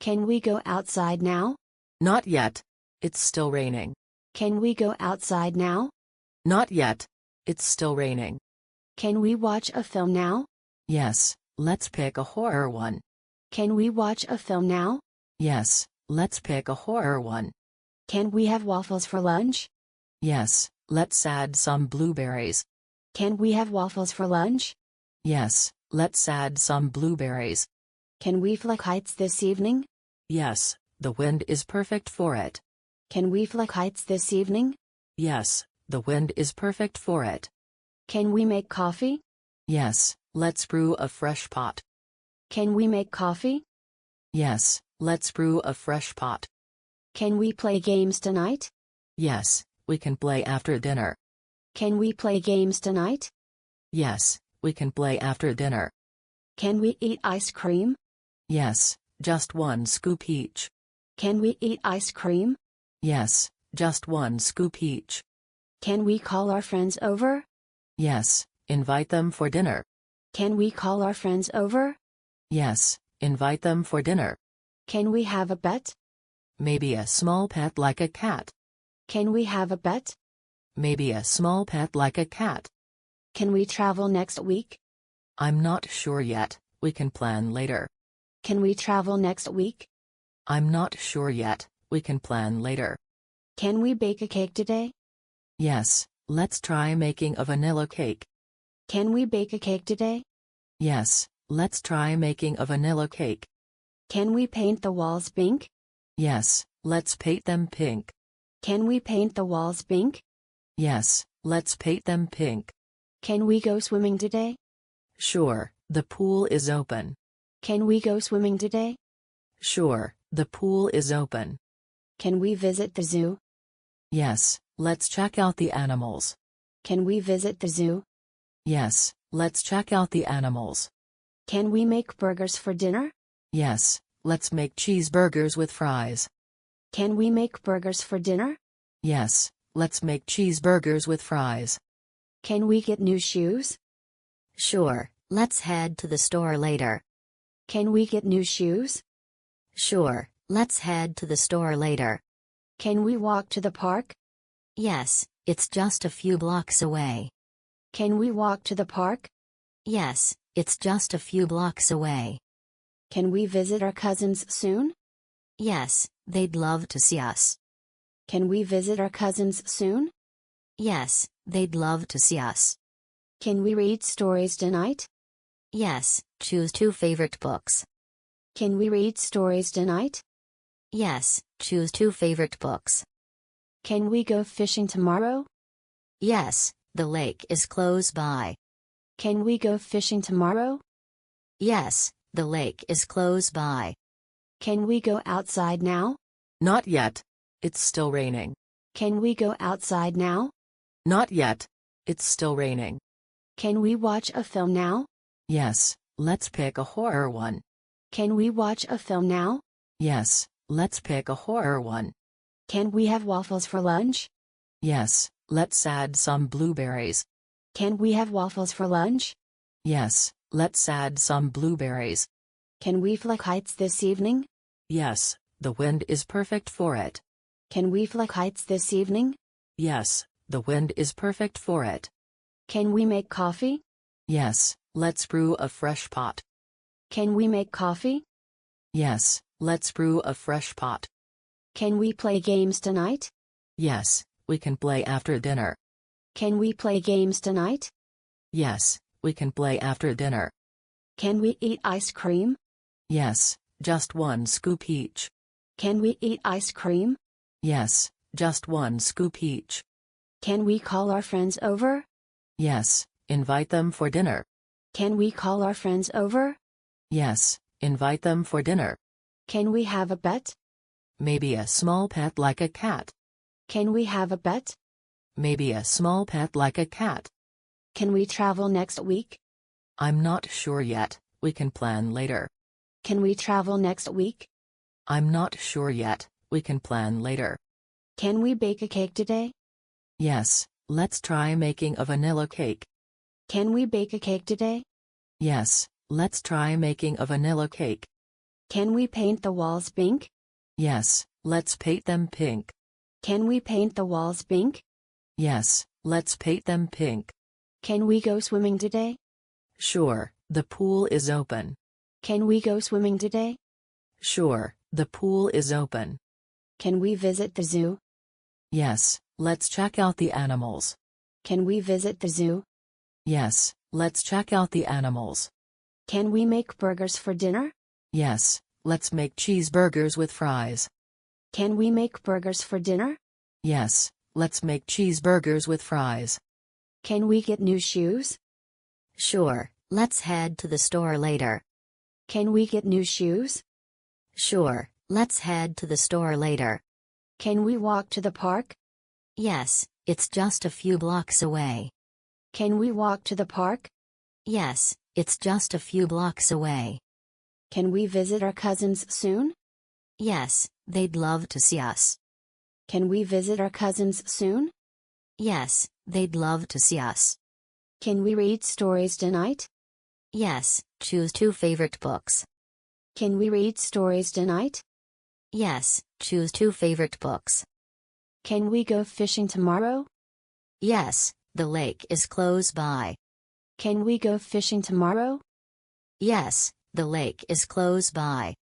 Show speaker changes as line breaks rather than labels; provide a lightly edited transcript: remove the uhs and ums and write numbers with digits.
Can we go outside now?
Not yet. It's still raining.
Can we go outside now?
Not yet. It's still raining.
Can we watch a film now?
Yes, let's pick a horror one.
Can we watch a film now?
Yes, let's pick a horror one.
Can we have waffles for lunch?
Yes, let's add some blueberries.
Can we have waffles for lunch?
Yes, let's add some blueberries.
Can we fly kites this evening?
Yes, the wind is perfect for it.
Can we fly kites this evening?
Yes, the wind is perfect for it.
Can we make coffee?
Yes, let's brew a fresh pot.
Can we make coffee?
Yes, let's brew a fresh pot.
Can we play games tonight?
Yes, we can play after dinner.
Can we play games tonight?
Yes, we can play after dinner.
Can we eat ice cream?
Yes, just one scoop each.
Can we eat ice cream?
Yes, just one scoop each.
Can we call our friends over?
Yes, invite them for dinner.
Can we call our friends over?
Yes, invite them for dinner.
Can we have a bet?
Maybe a small pet like a cat.
Can we have a bet?
Maybe a small pet like a cat.
Can we travel next week?
I'm not sure yet, we can plan later.
Can we travel next week?
I'm not sure yet, we can plan later.
Can we bake a cake today?
Yes, let's try making a vanilla cake.
Can we bake a cake today?
Yes, let's try making a vanilla cake.
Can we paint the walls pink?
Yes, let's paint them pink.
Can we paint the walls pink?
Yes, let's paint them pink.
Can we go swimming today?
Sure, the pool is open.
Can we go swimming today?
Sure, the pool is open.
Can we visit the zoo?
Yes, let's check out the animals.
Can we visit the zoo?
Yes, let's check out the animals.
Can we make burgers for dinner?
Yes, let's make cheeseburgers with fries.
Can we make burgers for dinner?
Yes, let's make cheeseburgers with fries.
Can we get new shoes?
Sure, let's head to the store later.
Can we get new shoes?
Sure, let's head to the store later.
Can we walk to the park?
Yes, it's just a few blocks away.
Can we walk to the park?
Yes, it's just a few blocks away.
Can we visit our cousins soon?
Yes, they'd love to see us.
Can we visit our cousins soon?
Yes, they'd love to see us.
Can we read stories tonight?
Yes, choose 2 favorite books.
Can we read stories tonight?
Yes, choose 2 favorite books.
Can we go fishing tomorrow?
Yes, the lake is close by.
Can we go fishing tomorrow?
Yes, the lake is close by.
Can we go outside now?
Not yet. It's still raining.
Can we go outside now?
Not yet. It's still raining.
Can we watch a film now?
Yes, let's pick a horror one.
Can we watch a film now?
Yes, let's pick a horror one.
Can we have waffles for lunch?
Yes, let's add some blueberries.
Can we have waffles for lunch?
Yes, let's add some blueberries.
Can we fly kites this evening?
Yes, the wind is perfect for it.
Can we fly kites this evening?
Yes, the wind is perfect for it.
Can we make coffee?
Yes, let's brew a fresh pot.
Can we make coffee?
Yes, let's brew a fresh pot.
Can we play games tonight?
Yes, we can play after dinner.
Can we play games tonight?
Yes, we can play after dinner.
Can we eat ice cream?
Yes, just one scoop each.
Can we eat ice cream?
Yes, just one scoop each.
Can we call our friends over?
Yes, invite them for dinner.
Can we call our friends over?
Yes, invite them for dinner.
Can we have a bet?
Maybe a small pet like a cat.
Can we have a bet?
Maybe a small pet like a cat.
Can we travel next week?
I'm not sure yet, we can plan later.
Can we travel next week?
I'm not sure yet, we can plan later.
Can we bake a cake today?
Yes, let's try making a vanilla cake.
Can we bake a cake today?
Yes, let's try making a vanilla cake.
Can we paint the walls pink?
Yes, let's paint them pink.
Can we paint the walls pink?
Yes, let's paint them pink.
Can we go swimming today?
Sure, the pool is open.
Can we go swimming today?
Sure, the pool is open.
Can we visit the zoo?
Yes, let's check out the animals.
Can we visit the zoo?
Yes, let's check out the animals.
Can we make burgers for dinner?
Yes, let's make cheeseburgers with fries.
Can we make burgers for dinner?
Yes, let's make cheeseburgers with fries.
Can we get new shoes?
Sure, let's head to the store later.
Can we get new shoes?
Sure, let's head to the store later.
Can we walk to the park?
Yes, it's just a few blocks away.
Can we walk to the park?
Yes, it's just a few blocks away.
Can we visit our cousins soon?
Yes, they'd love to see us.
Can we visit our cousins soon?
Yes, they'd love to see us.
Can we read stories tonight?
Yes, choose 2 favorite books.
Can we read stories tonight?
Yes, choose 2 favorite books.
Can we go fishing tomorrow?
Yes, the lake is close by.
Can we go fishing tomorrow?
Yes, the lake is close by.